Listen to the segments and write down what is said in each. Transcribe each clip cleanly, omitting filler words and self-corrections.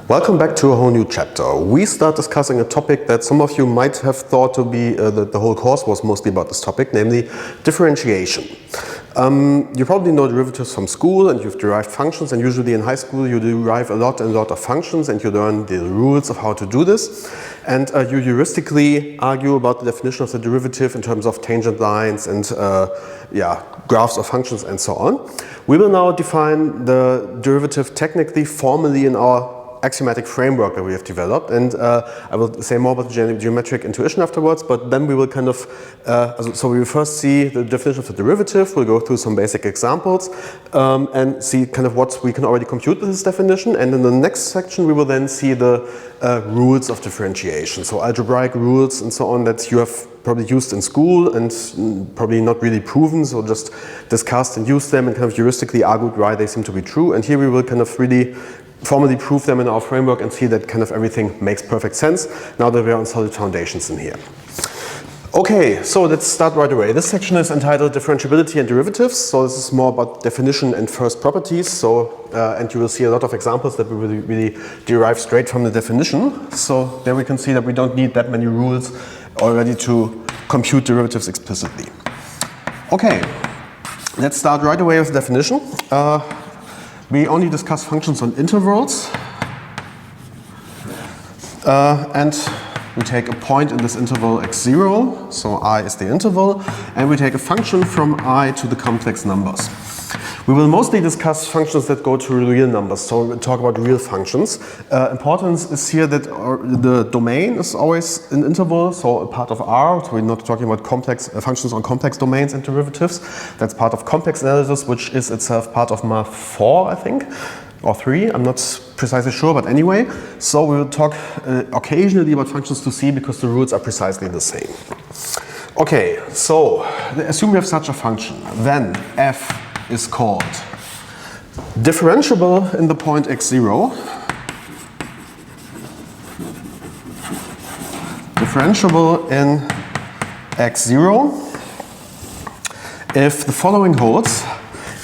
Welcome back to a whole new chapter. We start discussing a topic that some of you might have thought to be the whole course was mostly about this topic, namely differentiation. You probably know derivatives from school and you've derived functions, and usually in high school you derive a lot of functions and you learn the rules of how to do this. And you heuristically argue about the definition of the derivative in terms of tangent lines and graphs of functions and so on. We will now define the derivative technically, formally in our axiomatic framework that we have developed, and I will say more about the geometric intuition afterwards, but then we will kind of, so we will first see the definition of the derivative, we'll go through some basic examples and see kind of what we can already compute with this definition, and in the next section we will then see the rules of differentiation, so algebraic rules and so on that you have probably used in school and probably not really proven, so just discussed and used them and kind of heuristically argued why they seem to be true, and here we will kind of really formally prove them in our framework and see that kind of everything makes perfect sense now that we're on solid foundations in here. Okay, so let's start right away. This section is entitled Differentiability and Derivatives, so this is more about definition and first properties, so and you will see a lot of examples that we will really derive straight from the definition. So there we can see that we don't need that many rules already to compute derivatives explicitly. Okay, let's start right away with the definition. We only discuss functions on intervals, and we take a point in this interval x0, so I is the interval, and we take a function from I to the complex numbers. We will mostly discuss functions that go to real numbers, so we'll talk about real functions. Importance is here that the domain is always an interval, so a part of R, so we're not talking about complex functions on complex domains and derivatives. That's part of complex analysis, which is itself part of Math 4, I think, or 3, I'm not precisely sure, but anyway. So we will talk occasionally about functions to C because the rules are precisely the same. Okay, so assume we have such a function, then f is called differentiable in the point x0, differentiable in x0 if the following holds: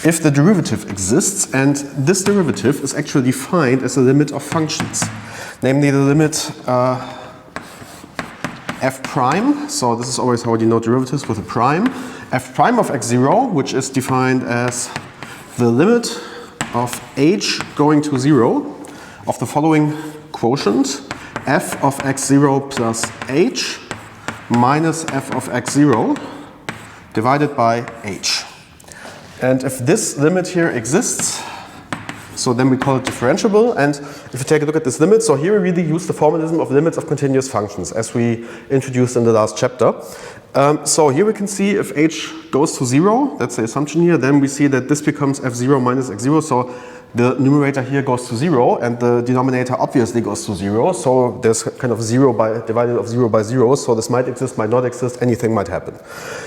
if the derivative exists, and this derivative is actually defined as a limit of functions, namely the limit f prime, so this is always how we denote derivatives, with a prime, f prime of x0, which is defined as the limit of h going to 0 of the following quotient, f of x0 plus h minus f of x0 divided by h. And if this limit here exists, so then we call it differentiable, and if you take a look at this limit, so here we really use the formalism of limits of continuous functions as we introduced in the last chapter. So here we can see if h goes to 0, that's the assumption here, then we see that this becomes f0 minus x0, so the numerator here goes to 0 and the denominator obviously goes to 0, so there's kind of 0 by divided of 0 by 0, so this might exist, might not exist, anything might happen.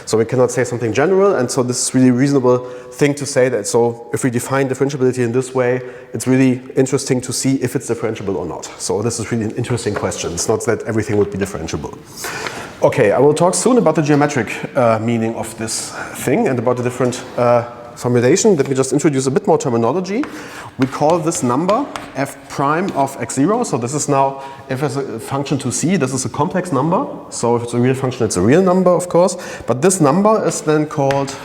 So we cannot say something general, and so this is really a reasonable thing to say that, so if we define differentiability in this way, it's really interesting to see if it's differentiable or not. So this is really an interesting question. It's not that everything would be differentiable. Okay, I will talk soon about the geometric meaning of this thing and about the different formulation. Let me just introduce a bit more terminology. We call this number f prime of x0. So this is now, if it's a function to C, this is a complex number. So if it's a real function, it's a real number, of course. But this number is then called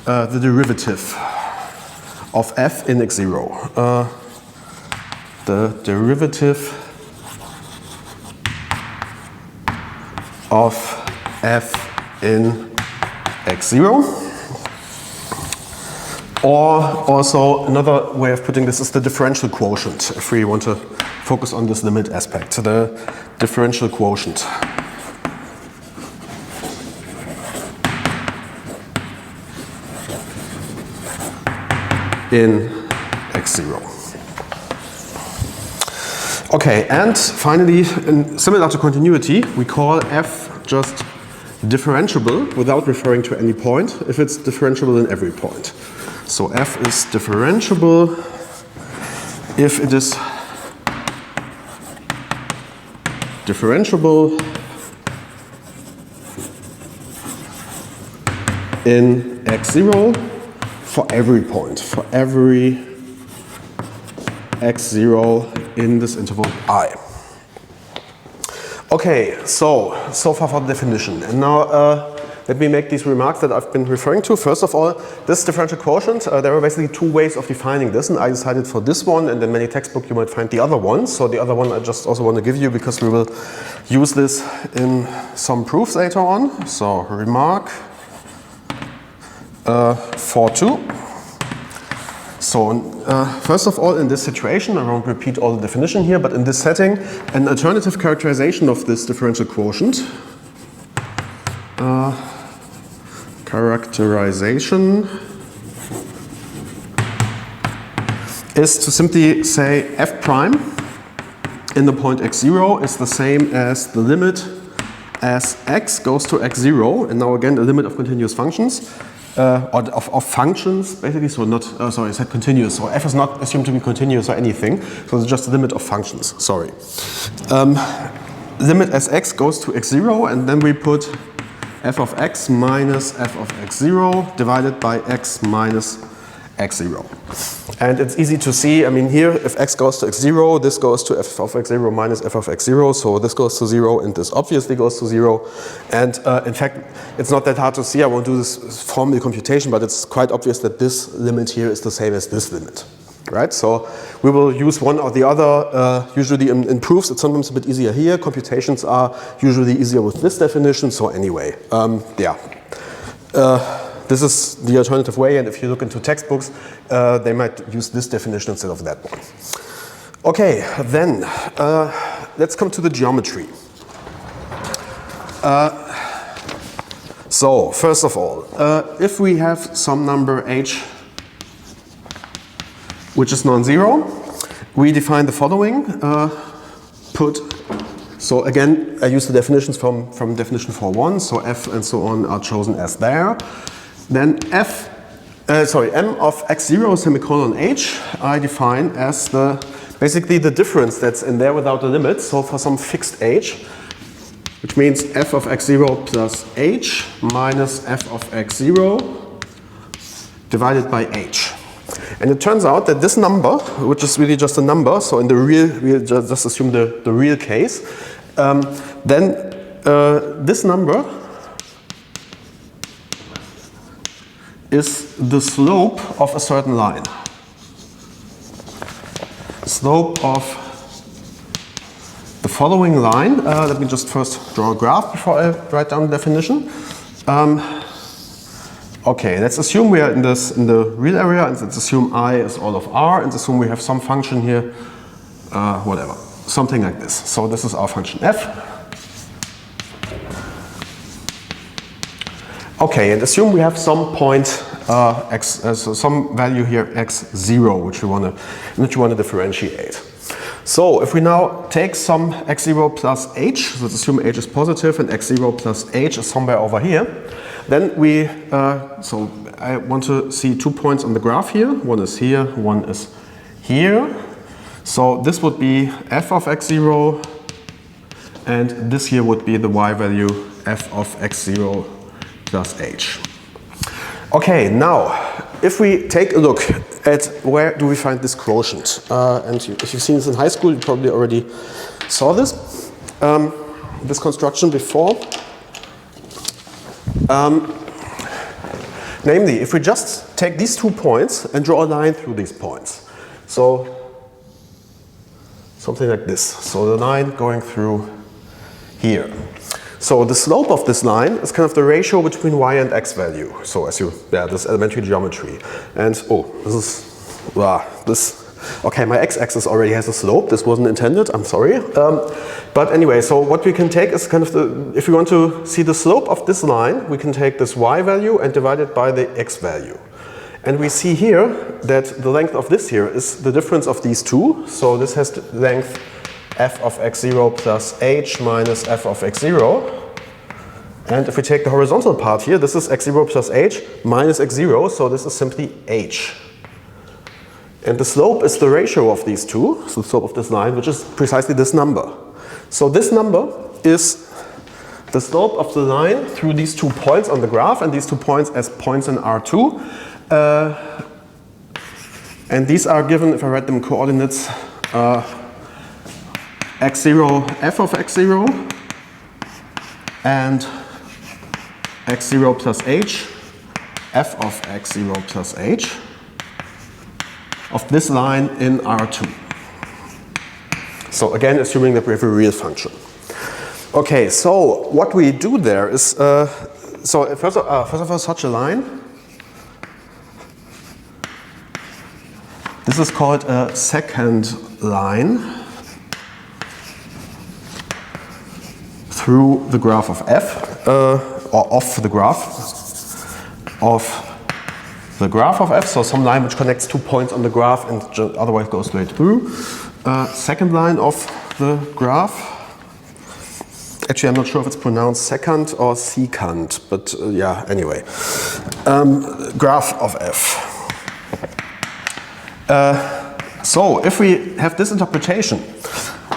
the derivative of f in x0. The derivative of f in x0. Or also another way of putting this is the differential quotient, if we want to focus on this limit aspect, the differential quotient in x0. Okay, and finally, similar to continuity, we call f just differentiable without referring to any point if it's differentiable in every point. So f is differentiable if it is differentiable in x0 for every point, for every x0 in this interval I. Okay, so far for the definition. And now let me make these remarks that I've been referring to. First of all, this differential quotient, there are basically two ways of defining this, and I decided for this one, and in many textbooks you might find the other one. So the other one I just also want to give you because we will use this in some proofs later on. So remark 4.2. So first of all, in this situation, I won't repeat all the definition here, but in this setting, an alternative characterization of this differential quotient is to simply say f prime in the point x0 is the same as the limit as x goes to x0, and now again the limit of continuous functions, or of functions basically, so not, sorry, I said continuous, so f is not assumed to be continuous or anything, so it's just the limit of functions, sorry. Limit as x goes to x0, and then we put f of x minus f of x0 divided by x minus x0. And it's easy to see, I mean here, if x goes to x0, this goes to f of x0 minus f of x0, so this goes to 0 and this obviously goes to 0. And in fact, it's not that hard to see, I won't do this formal computation, but it's quite obvious that this limit here is the same as this limit. Right, so we will use one or the other. Usually in proofs it's sometimes a bit easier here. Computations are usually easier with this definition. So anyway, yeah, this is the alternative way. And if you look into textbooks, they might use this definition instead of that one. Okay, then let's come to the geometry. So first of all, if we have some number h which is non-zero, we define the following. So again, I use the definitions from definition 4.1, so f and so on are chosen as there. Then m of x0 semicolon h I define as basically the difference that's in there without the limit, so for some fixed h, which means f of x0 plus h minus f of x0 divided by h. And it turns out that this number, which is really just a number, so in the real, we'll just assume the real case, then this number is the slope of a certain line. Slope of the following line, let me just first draw a graph before I write down the definition. Okay, let's assume we are in the real area, and let's assume I is all of R, and assume we have some function here, whatever, something like this. So this is our function f. Okay, and assume we have some point so some value here x0, which we want to differentiate. So if we now take some x0 plus h, so let's assume h is positive and x0 plus h is somewhere over here, then we, so I want to see 2 points on the graph here. One is here, one is here. So this would be f of x0, and this here would be the y value f of x0 plus h. Okay, now if we take a look at where do we find this quotient, and if you've seen this in high school, you probably already saw this construction before. Namely, if we just take these 2 points and draw a line through these points, so something like this, so the line going through here. So the slope of this line is kind of the ratio between y and x value. So as this elementary geometry. And okay, my x-axis already has a slope. This wasn't intended, I'm sorry. But anyway, so what we can take is kind of if we want to see the slope of this line, we can take this y value and divide it by the x value. And we see here that the length of this here is the difference of these two. So this has the length f of x0 plus h minus f of x0. And if we take the horizontal part here, this is x0 plus h minus x0, so this is simply h. And the slope is the ratio of these two, so the slope of this line, which is precisely this number. So this number is the slope of the line through these 2 points on the graph, and these 2 points as points in R2. And these are given, if I write them coordinates, x0, f of x0, and x0 plus h, f of x0 plus h, of this line in R2. So again, assuming that we have a real function. Okay, so what we do there is, so first of all, such a line, this is called a second line through the graph of f, or off the graph of f, so some line which connects 2 points on the graph and otherwise goes straight through. Second line of the graph. Actually, I'm not sure if it's pronounced secant or secant, but yeah, anyway. Graph of f. So if we have this interpretation,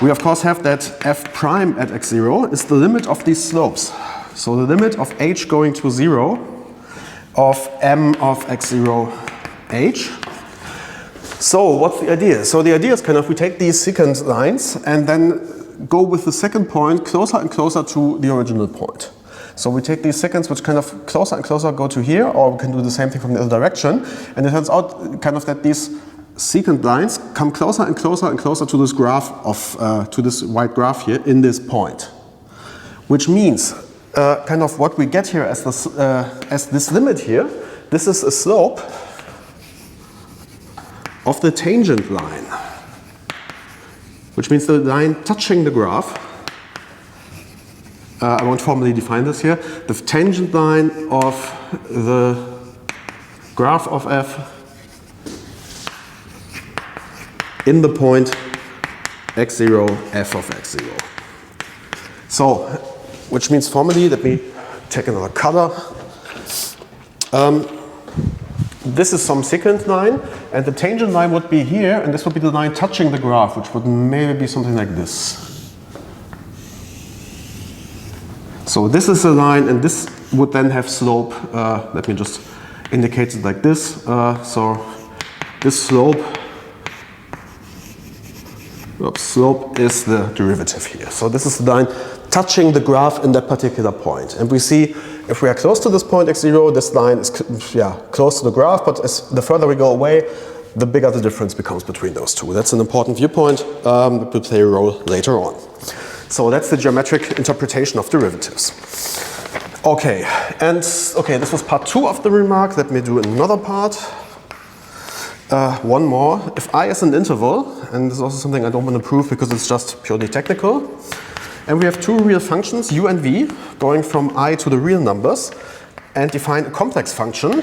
we of course have that f prime at x0 is the limit of these slopes. So the limit of h going to 0 of m of x0 h. So what's the idea? So the idea is kind of we take these secant lines and then go with the second point closer and closer to the original point. So we take these seconds which kind of closer and closer go to here, or we can do the same thing from the other direction. And it turns out kind of that these secant lines come closer and closer and closer to this graph of, to this white graph here in this point. Which means kind of what we get here as this limit here, this is a slope of the tangent line. Which means the line touching the graph. I won't formally define this here. The tangent line of the graph of f in the point x0, f of x0. So, which means formally, let me take another color. This is some secant line, and the tangent line would be here, and this would be the line touching the graph, which would maybe be something like this. So this is a line, and this would then have slope. Let me just indicate it like this. So this slope is the derivative here. So this is the line touching the graph in that particular point. And we see if we are close to this point x0, this line is close to the graph, but as the further we go away, the bigger the difference becomes between those two. That's an important viewpoint that will play a role later on. So that's the geometric interpretation of derivatives. Okay, and okay, this was part 2 of the remark. Let me do another part. One more. If I is an interval, and this is also something I don't want to prove because it's just purely technical, and we have two real functions, u and v, going from I to the real numbers, and define a complex function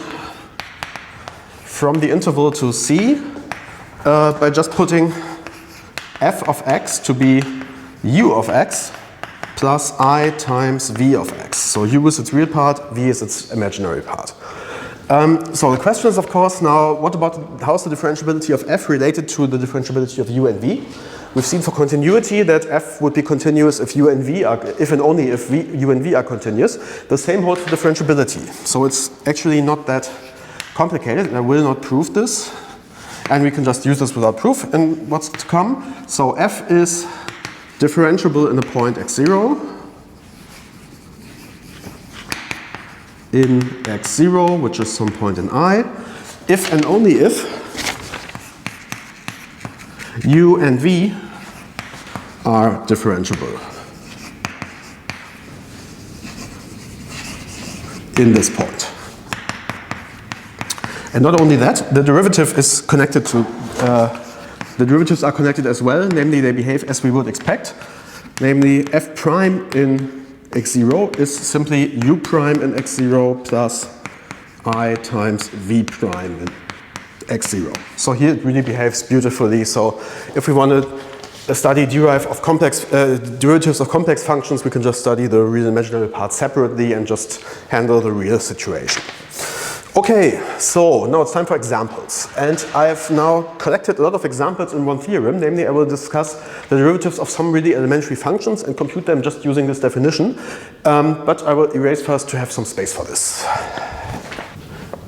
from the interval to c by just putting f of x to be u of x plus I times v of x. So u is its real part, v is its imaginary part. So the question is, of course, now what about how's the differentiability of f related to the differentiability of u and v? We've seen for continuity that f would be continuous if u and v are, if and only if u and v are continuous. The same holds for differentiability. So it's actually not that complicated, and I will not prove this. And we can just use this without proof in what's to come. So f is differentiable in a point x0 in x0, which is some point in I, if and only if u and v are differentiable in this point. And not only that, the derivative is connected to, the derivatives are connected as well, namely they behave as we would expect. Namely f prime in x0 is simply u prime in x0 plus I times v prime in x0. So here it really behaves beautifully. So if we want to study derivatives of complex functions, we can just study the real and imaginary parts separately and just handle the real situation. Okay, so now it's time for examples. And I have now collected a lot of examples in one theorem. Namely, I will discuss the derivatives of some really elementary functions and compute them just using this definition. But I will erase first to have some space for this.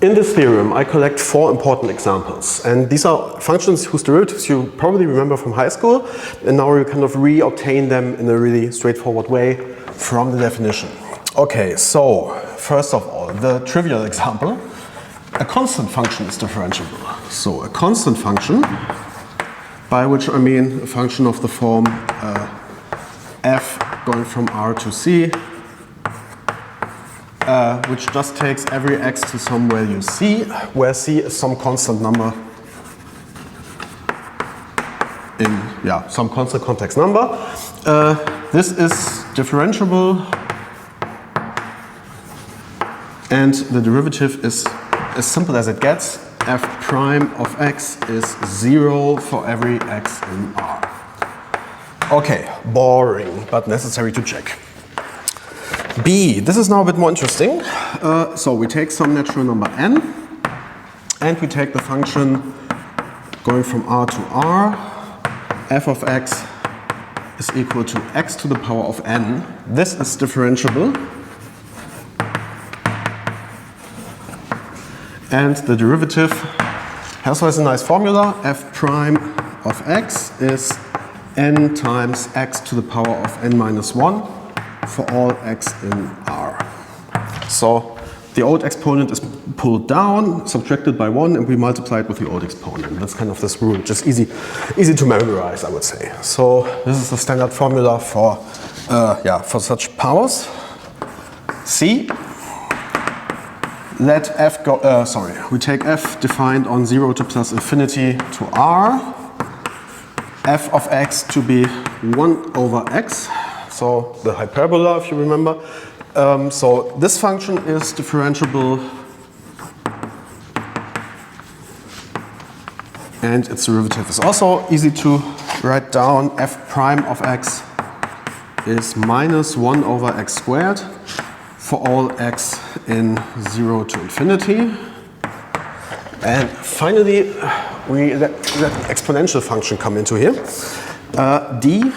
in this theorem, I collect 4 important examples. And these are functions whose derivatives you probably remember from high school. And now we kind of re-obtain them in a really straightforward way from the definition. Okay, so first of all, the trivial example. A constant function is differentiable. So a constant function, by which I mean a function of the form f going from R to C, which just takes every x to some value c, where c is some constant number in some constant complex number. This is differentiable, and the derivative is as simple as it gets. F prime of x is 0 for every x in R. Okay, boring, but necessary to check. B, this is now a bit more interesting. So we take some natural number n, and we take the function going from R to R. F of x is equal to x to the power of n. This is differentiable. And the derivative has a nice formula. F prime of x is n times x to the power of n minus 1 for all x in R. So the old exponent is pulled down, subtracted by 1, and we multiply it with the old exponent. That's kind of this rule, just easy to memorize, I would say. So this is the standard formula for such powers. C. Let f go, we take f defined on 0 to plus infinity to R, f of x to be 1 over x, so the hyperbola, if you remember. So this function is differentiable, and its derivative is also easy to write down. F prime of x is minus 1 over x squared for all x in 0 to infinity. And finally, we let the exponential function come into here. D.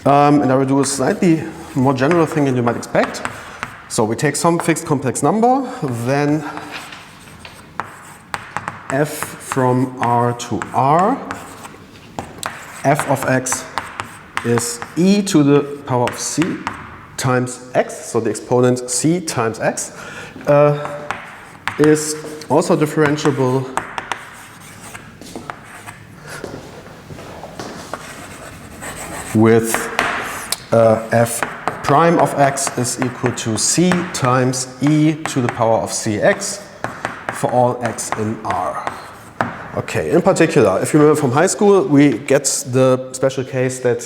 And I will do a slightly more general thing than you might expect. So we take some fixed complex number, then f from R to R. F of x is e to the power of c times x, so the exponent c times x, is also differentiable with f prime of x is equal to c times e to the power of cx for all x in R. Okay, in particular, if you remember from high school, we get the special case that,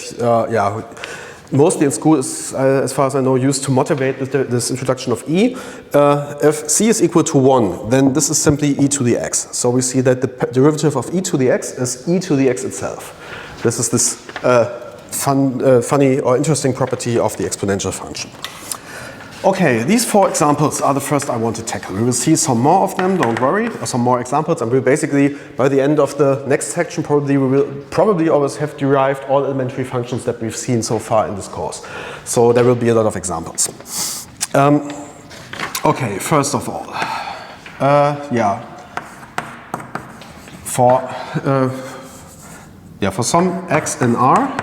mostly in school is, as far as I know, used to motivate this introduction of e. If c is equal to 1, then this is simply e to the x. So we see that the derivative of e to the x is e to the x itself. This is this funny or interesting property of the exponential function. Okay, these 4 examples are the first I want to tackle. We will see some more of them, don't worry, or some more examples, and we'll basically, by the end of the next section, we will always have derived all elementary functions that we've seen so far in this course. So there will be a lot of examples. Okay, first of all, for some x in R,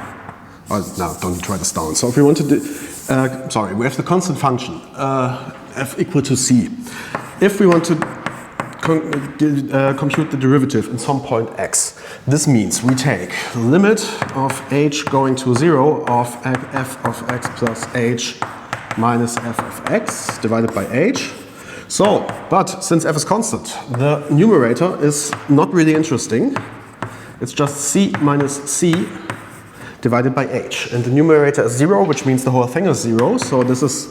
no, don't write this down. So if we want to do, we have the constant function, f equal to c. If we want to compute the derivative in some point x, this means we take the limit of h going to 0 of f of x plus h minus f of x divided by h. So, but since f is constant, the numerator is not really interesting. It's just c minus c divided by h. And the numerator is 0, which means the whole thing is 0. So this is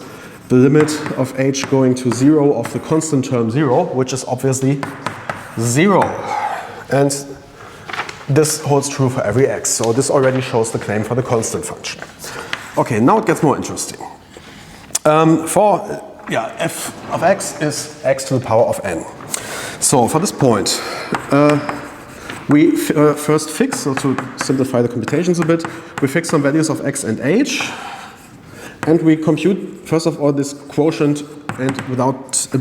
the limit of h going to 0 of the constant term 0, which is obviously 0. And this holds true for every x. So this already shows the claim for the constant function. Okay, now it gets more interesting. F of x is x to the power of n. So for this point, we first fix, so to simplify the computations a bit, we fix some values of x and h. and we compute, first of all, this quotient and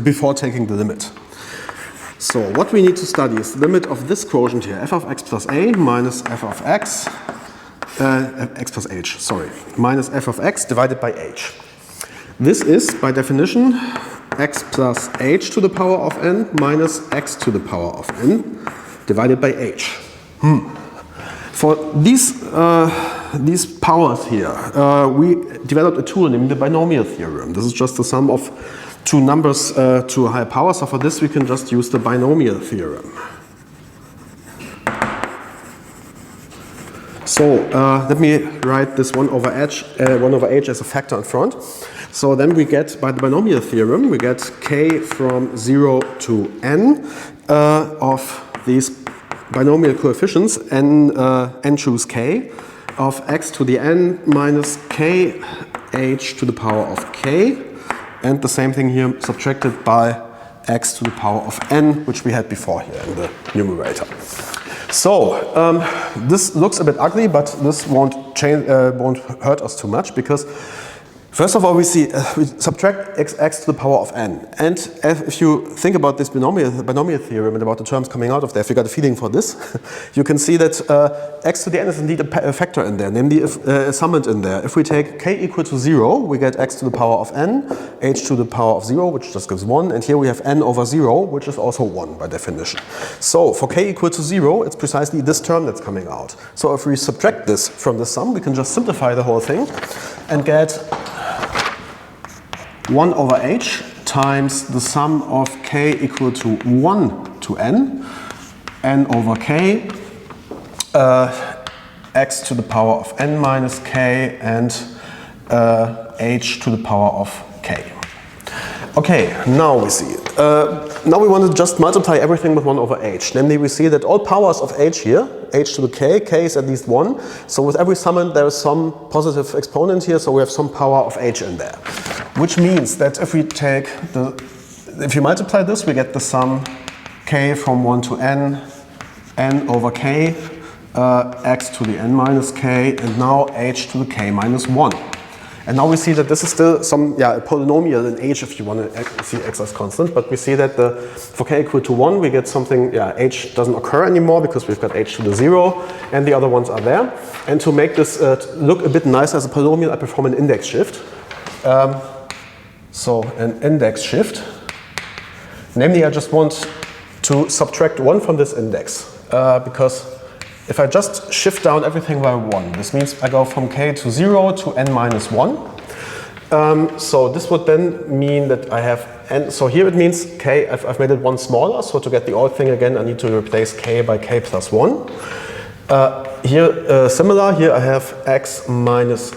before taking the limit. So what we need to study is the limit of this quotient here, f of x plus a minus f of x, x plus h, sorry, minus f of x divided by h. This is, by definition, x plus h to the power of n minus x to the power of n divided by h. For these powers here, we developed a tool named the binomial theorem. This is just the sum of two numbers to a higher power. So for this, we can just use the binomial theorem. So let me write this 1 over h as a factor in front. So then we get, by the binomial theorem, we get k from 0 to n of these binomial coefficients, n choose k, of x to the n minus k h to the power of k, and the same thing here subtracted by x to the power of n, which we had before here in the numerator. So this looks a bit ugly, but this won't hurt us too much, because first of all, we subtract x to the power of n. And if you think about this binomial theorem and about the terms coming out of there, if you got a feeling for this, you can see that x to the n is indeed a factor in there, namely a summand in there. If we take k equal to 0, we get x to the power of n, h to the power of 0, which just gives 1, and here we have n over 0, which is also 1 by definition. So for k equal to 0, it's precisely this term that's coming out. So if we subtract this from the sum, we can just simplify the whole thing and get 1 over h times the sum of k equal to 1 to n over k, x to the power of n minus k, and h to the power of k. Okay, now we see it. Now we want to just multiply everything with 1 over h. Namely, we see that all powers of h here, h to the k is at least 1. So with every summand there is some positive exponent here, so we have some power of h in there. Which means that if you multiply this, we get the sum k from 1 to n over k, x to the n minus k, and now h to the k minus 1. And now we see that this is still a polynomial in h if you want to see x as constant, but we see that for k equal to 1 we get something, h doesn't occur anymore because we've got h to the 0 and the other ones are there. And to make this look a bit nicer as a polynomial, I perform an index shift. So an index shift, namely I just want to subtract 1 from this index, because if I just shift down everything by 1, this means I go from k to 0 to n minus 1. So this would then mean that I have n, so here it means k, I've made it 1 smaller, so to get the old thing again I need to replace k by k plus 1. Here, similar, here I have x minus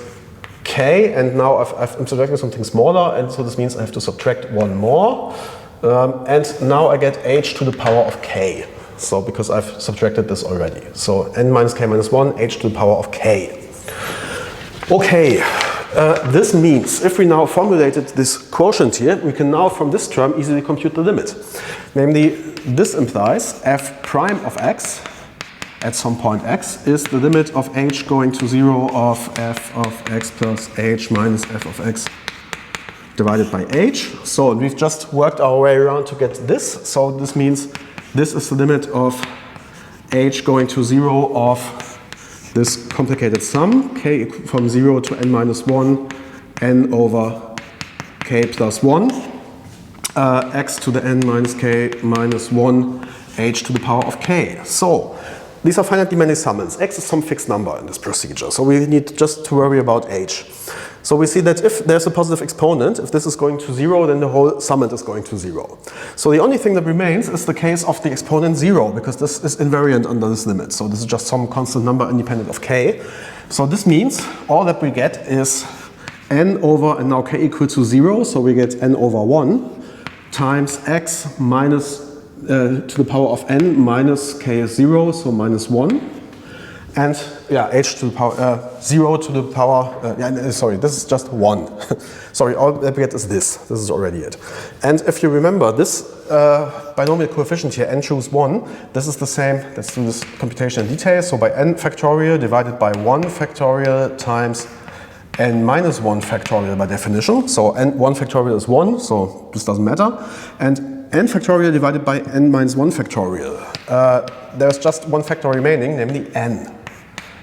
k, and now I'm subtracting something smaller, and so this means I have to subtract 1 more, and now I get h to the power of k. So because I've subtracted this already. So n minus k minus 1, h to the power of k. Okay, this means if we now formulated this quotient here, we can now from this term easily compute the limit. Namely, this implies f prime of x at some point x is the limit of h going to 0 of f of x plus h minus f of x divided by h. So we've just worked our way around to get this. So this means this is the limit of h going to 0 of this complicated sum, k from 0 to n minus 1, n over k plus 1, x to the n minus k minus 1, h to the power of k. So these are finitely many summands. X is some fixed number in this procedure, so we need just to worry about h. So we see that if there's a positive exponent, if this is going to 0, then the whole summand is going to 0. So the only thing that remains is the case of the exponent 0, because this is invariant under this limit. So this is just some constant number independent of k. So this means all that we get is n over, and now k equal to 0, so we get n over 1 times x minus to the power of n minus k is 0, so minus 1. And h to the power 0 to the power, sorry, this is just 1. Sorry, all that we get is this. This is already it. And if you remember, this binomial coefficient here, n choose 1, this is the same. Let's do this computation in detail. So by n factorial divided by 1 factorial times n minus 1 factorial by definition. So n1 factorial is 1, so this doesn't matter. And n factorial divided by n minus 1 factorial. There's just one factor remaining, namely n.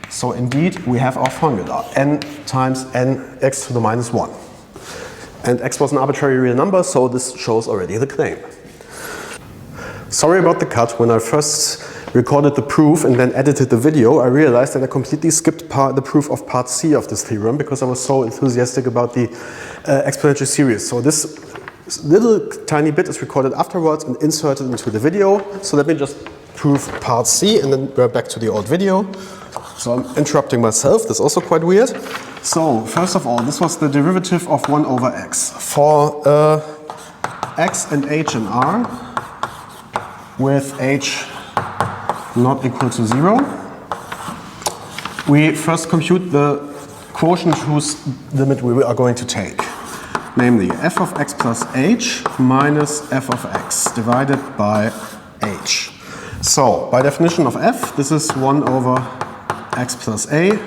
So indeed, we have our formula, n times n x to the minus 1. And x was an arbitrary real number, so this shows already the claim. Sorry about the cut. When I first recorded the proof and then edited the video, I realized that I completely skipped the proof of part C of this theorem because I was so enthusiastic about the exponential series. So this little tiny bit is recorded afterwards and inserted into the video. So let me just prove part C and then go back to the old video. So I'm interrupting myself. That's also quite weird. So first of all, this was the derivative of 1 over x. For x and h and r, with h not equal to 0, we first compute the quotient whose limit we are going to take. Namely, f of x plus h minus f of x divided by h. So, by definition of f, this is 1 over x plus a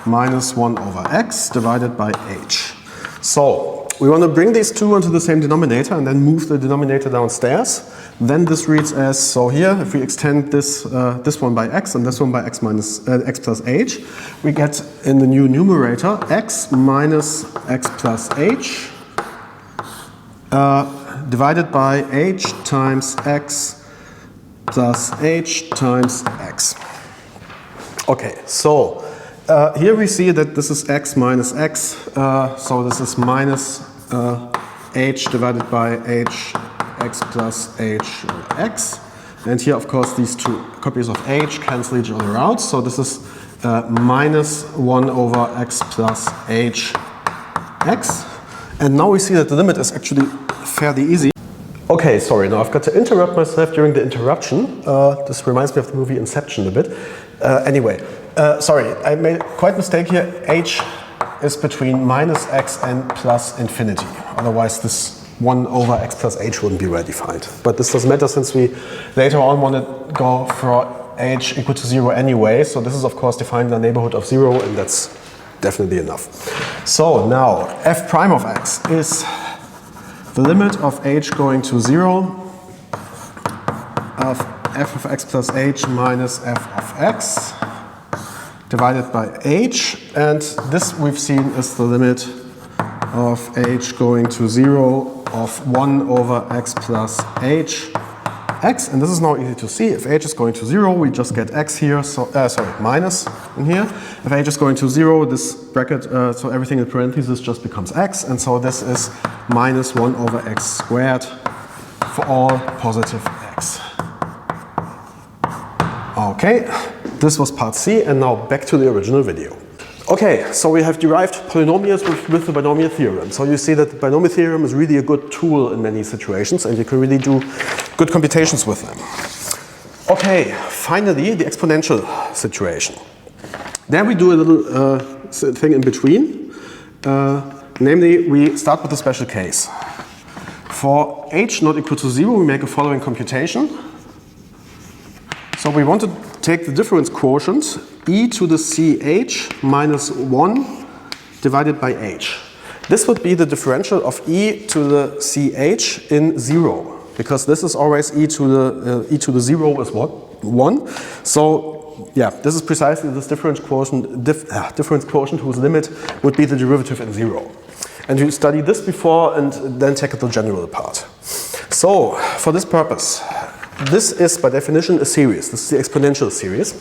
minus 1 over x divided by h. So, we want to bring these two into the same denominator and then move the denominator downstairs. Then this reads as, so here, if we extend this, this one by x and this one by x minus x plus h, we get in the new numerator x minus x plus h divided by h times x plus h times x. Okay, so here we see that this is x minus x, so this is minus h divided by h x plus h x. And here, of course, these two copies of h cancel each other out. So this is minus 1 over x plus h x. And now we see that the limit is actually fairly easy. Okay, sorry, now I've got to interrupt myself during the interruption. This reminds me of the movie Inception a bit. Anyway, sorry, I made quite a mistake here. H is between minus x and plus infinity. Otherwise, this 1 over x plus h wouldn't be well defined. But this doesn't matter since we later on want to go for h equal to 0 anyway. So this is, of course, defined in the neighborhood of 0, and that's definitely enough. So now, f prime of x is the limit of h going to 0 of f of x plus h minus f of x divided by h. And this we've seen is the limit of h going to 0 of 1 over x plus h x. And this is now easy to see. If h is going to 0, we just get x here, so minus in here. If h is going to 0, this bracket, so everything in parentheses just becomes x, and so this is minus 1 over x squared for all positive x. Okay, this was part C, and now back to the original video. Okay, so we have derived polynomials with the binomial theorem. So you see that the binomial theorem is really a good tool in many situations, and you can really do good computations with them. Okay, finally, the exponential situation. There we do a little thing in between. Namely, we start with a special case. For h not equal to 0, we make a following computation. So we want to take the difference quotient e to the ch minus 1 divided by h. This would be the differential of e to the ch in 0, because this is always e to the 0 is what? 1. So yeah, this is precisely this difference quotient whose limit would be the derivative in 0. And you study this before and then tackle the general part. So for this purpose, this is by definition a series. This is the exponential series.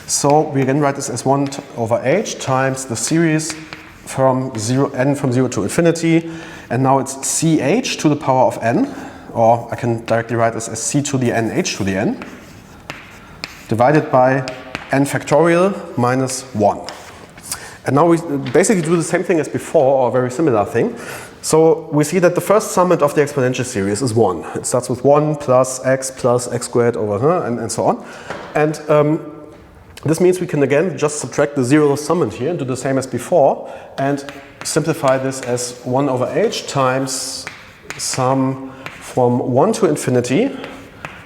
So we can write this as 1 over h times the series from n from 0 to infinity. And now it's ch to the power of n, or I can directly write this as c to the n h to the n, divided by n factorial minus 1. And now we basically do the same thing as before, or a very similar thing. So we see that the first summand of the exponential series is 1. It starts with 1 plus x squared over here, and so on. And this means we can again just subtract the 0th summand here and do the same as before, and simplify this as 1 over h times sum from 1 to infinity,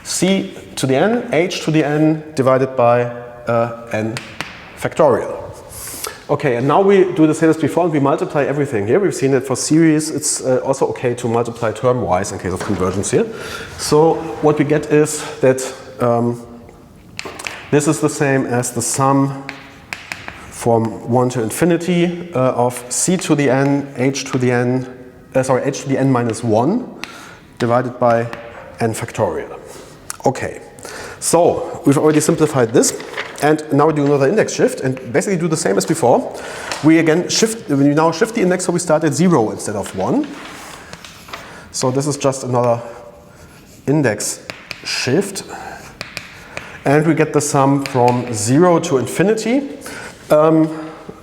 c to the n, h to the n, divided by n factorial. Okay, and now we do the same as before and we multiply everything here. We've seen that for series it's also okay to multiply term-wise in case of convergence here. So what we get is that this is the same as the sum from 1 to infinity of c to the n, h to the n minus 1 divided by n factorial. Okay, so we've already simplified this. And now we do another index shift and basically do the same as before. We now shift the index so we start at 0 instead of 1. So this is just another index shift. And we get the sum from 0 to infinity.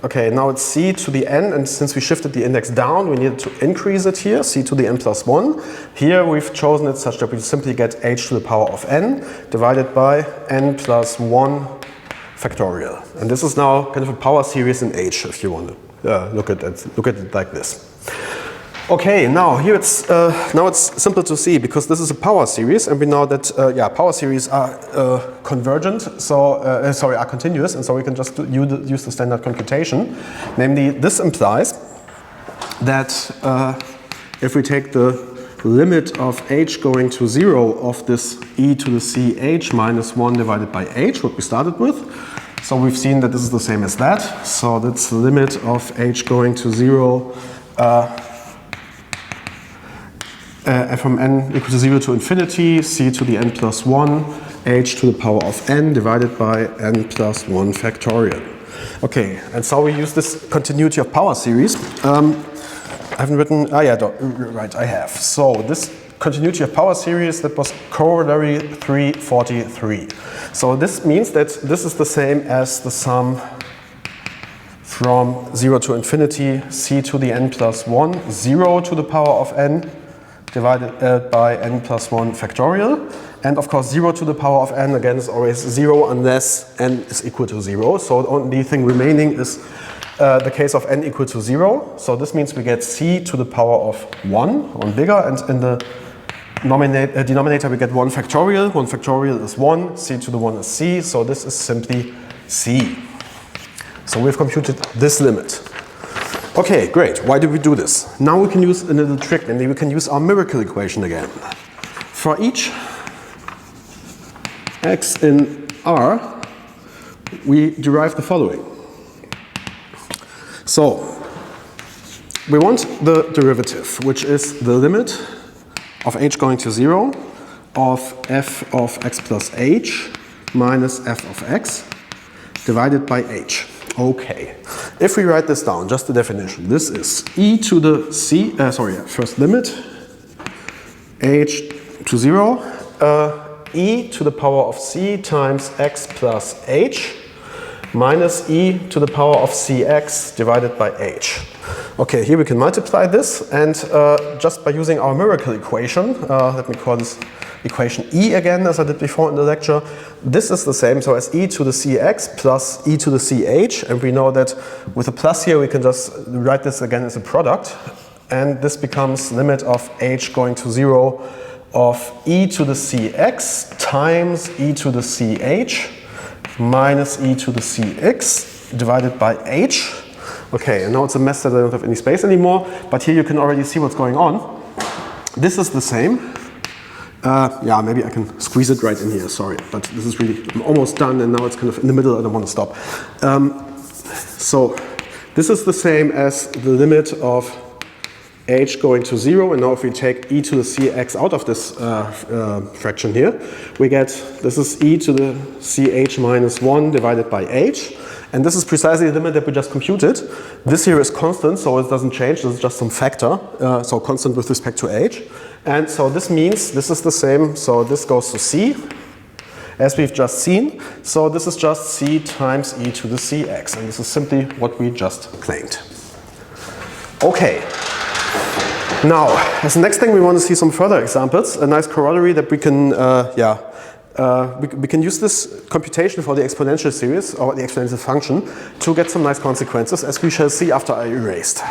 Okay, now it's c to the n, and since we shifted the index down, we needed to increase it here, c to the n plus 1. Here we've chosen it such that we simply get h to the power of n divided by n plus 1 factorial. And this is now kind of a power series in h, if you want to look at it like this. Okay, now here it's simple to see because this is a power series, and we know that power series are convergent, so are continuous, and so we can just use the standard computation. Namely, this implies that if we take the limit of h going to 0 of this e to the ch minus 1 divided by h, what we started with. So we've seen that this is the same as that. So that's the limit of h going to 0 from n equal to 0 to infinity, c to the n plus 1, h to the power of n divided by n plus 1 factorial. Okay, and so we use this continuity of power series. I haven't written, right, I have. So this continuity of power series, that was corollary 343. So this means that this is the same as the sum from 0 to infinity, c to the n plus 1, 0 to the power of n divided by n plus 1 factorial. And of course 0 to the power of n again is always 0 unless n is equal to 0. So the only thing remaining is the case of n equal to 0. So this means we get c to the power of 1 bigger, and in the denominator we get 1 factorial. 1 factorial is 1, c to the 1 is c, so this is simply c. So we've computed this limit. Okay, great. Why did we do this? Now we can use a little trick, and we can use our miracle equation again. For each x in R, we derive the following. So we want the derivative, which is the limit of h going to 0 of f of x plus h minus f of x divided by h. Okay, if we write this down, just the definition, this is e to the c, first limit, h to 0, e to the power of c times x plus h minus e to the power of cx divided by h. Okay, here we can multiply this, and just by using our miracle equation, let me call this equation e again as I did before in the lecture, this is the same, so as e to the cx plus e to the ch, and we know that with a plus here we can just write this again as a product, and this becomes limit of h going to 0 of e to the cx times e to the ch minus e to the cx divided by h. Okay, and now it's a mess that I don't have any space anymore, but here you can already see what's going on. This is the same. Maybe I can squeeze it right in here, sorry, but this is really, I'm almost done, and now it's kind of in the middle, I don't want to stop. So this is the same as the limit of h going to 0, and now if we take e to the cx out of this fraction here, we get, this is e to the ch minus 1 divided by h, and this is precisely the limit that we just computed. This here is constant, so it doesn't change, this is just some factor, so constant with respect to h. And so this means this is the same, so this goes to c, as we've just seen. So this is just c times e to the cx, and this is simply what we just claimed. Okay. Now, as the next thing, we want to see some further examples, a nice corollary that we can, we can use this computation for the exponential series, or the exponential function, to get some nice consequences, as we shall see after I erased.